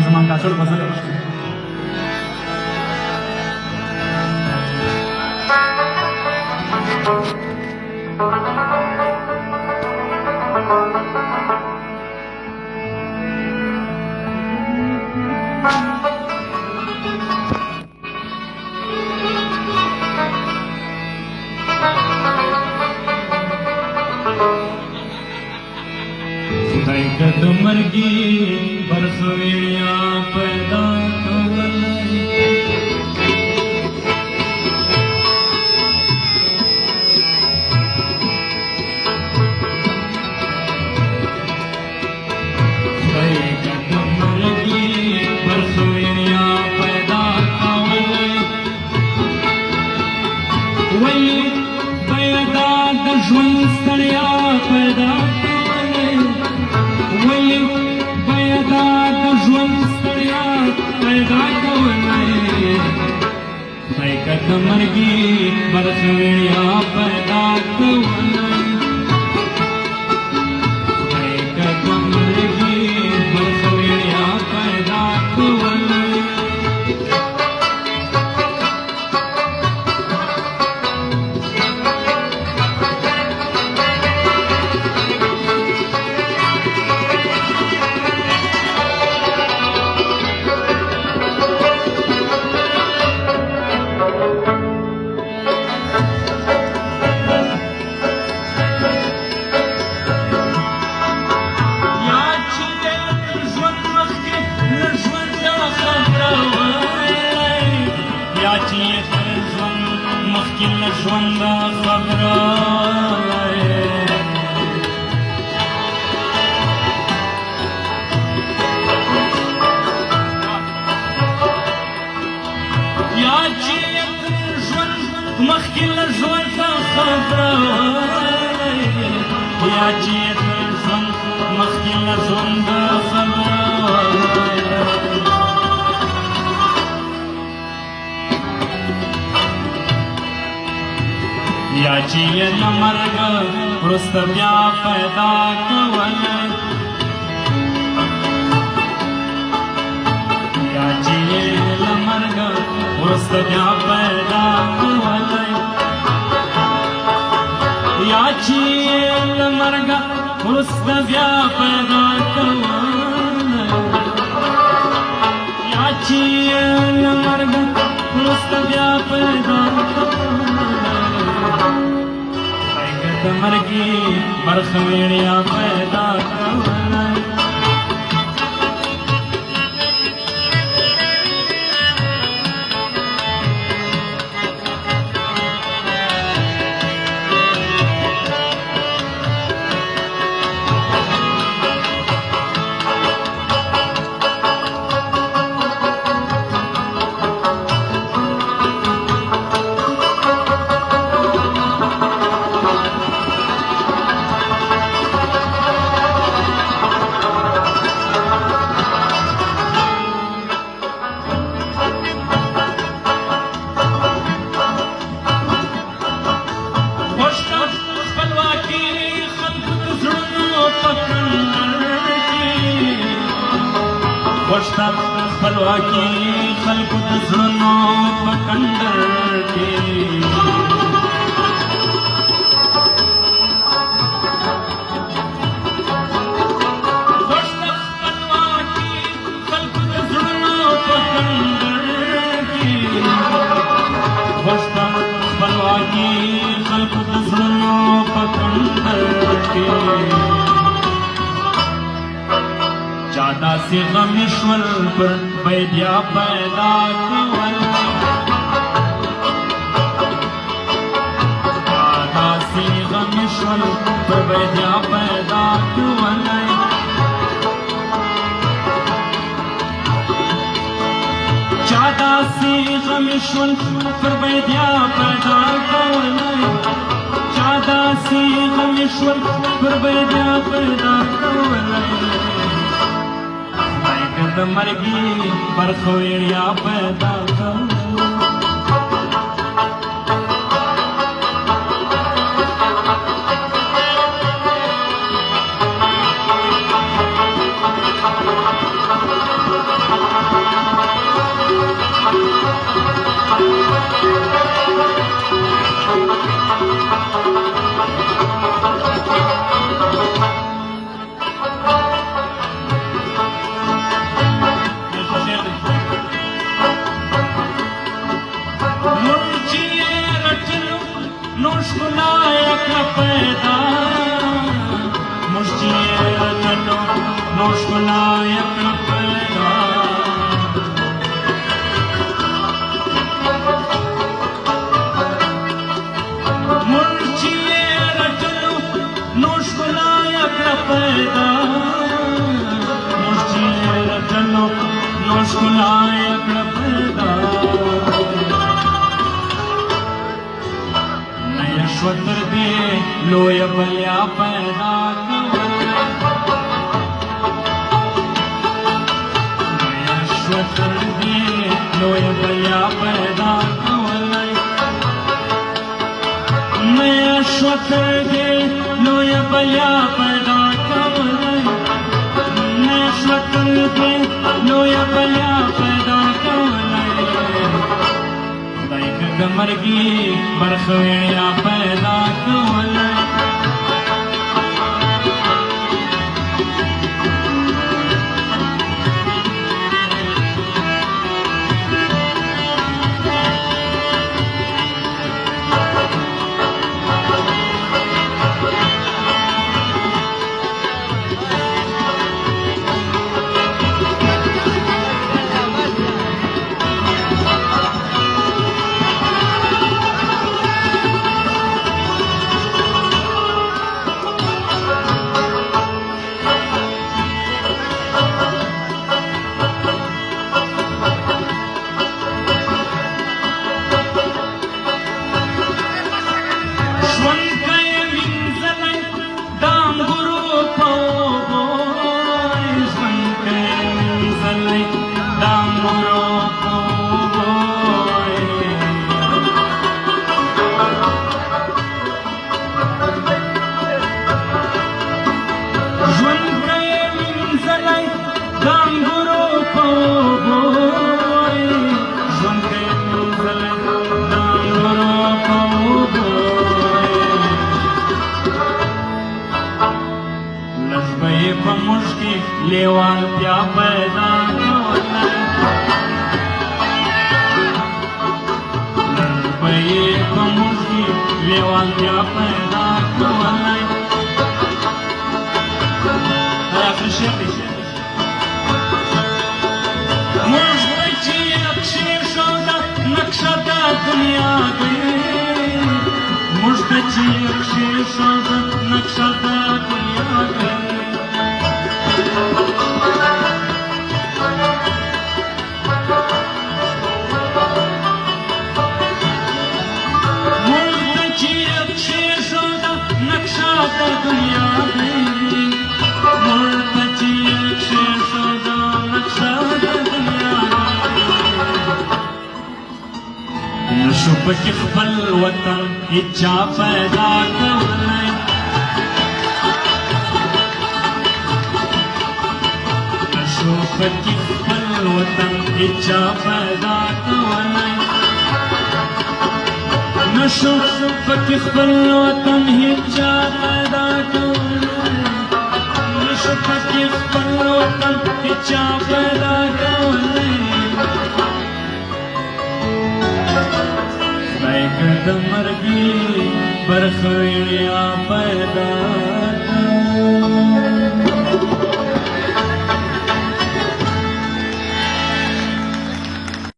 زمان کاڅړ غزل خدای که د مرګي برخویا پیدا کولای خدای که د مرګي برخویا پیدا کولای وای پیدا د ژوند ستړیا پیدا وی پیدا د ژوند ستړیا پیدا کولای خدای که د مرګي برخویا پیدا کولای خدای که د مرګي برخویا پیدا کولای مخکې له ژونده خبره یا چې ژوند مخکې له ژونده خبره یا چې ژوند مخکې له ژونده خبره یا چې یې له مرګه وروسته بیا پیدا کولای یا چې یې له مرګه وروسته بیا پیدا کولای یا چې یې له مرګه وروسته بیا پیدا کولای یا چې یې له مرګه وروسته بیا پیدا د مرګي برخویا پیدا کولای خوشتا خپلواکي خلکو د زړونو په کندر کې خوشتا خپلواکي خلکو د زړونو په کندر کې خوشتا خپلواکي خلکو د زړونو په کندر کې چادا سی غمیشول پر بیدیا پیدا کولای چادا سی غمیشول پر بیدیا پیدا کولای چادا سی غمیشول پر بیدیا پیدا کولای چادا سی غمیشول پر بیدیا پیدا کولای د مرګي برخویا پیدا کولای نو ښکلا یې کړه پیدا موږ چې یې رټلو نو ښکلا یې کړه پیدا موږ چې یې رټلو نو ښکلا یې کړه پیدا نه یې شوه تر دې لویه بلیا پیدا لویه بلیا پیدا کولی نه یې شوه تر دې لویه بلیا پیدا کولی نه یې شوه تر دې لویه بلیا پیدا کولی خدای که د مرګي برخه ویړیا پیدا کولی لیوان بیا پیدا کولی لږ به یې په موږ کې لیوان بیا پیدا کولی آخر شعر دی موږ به چې کښېښوده نقشه د دنیا دی موږ به چې کښېښوده نقشه د دنیا دی نشو پکې خپل وطن هیچا پیدا کولی نشو پکې خپل وطن هیچا پیدا کولی نشو پکې خپل وطن هیچا پیدا کولی نشو پکې خپل وطن هیچا پیدا کولی خدای که د مرګي برخه ویړیا پیدا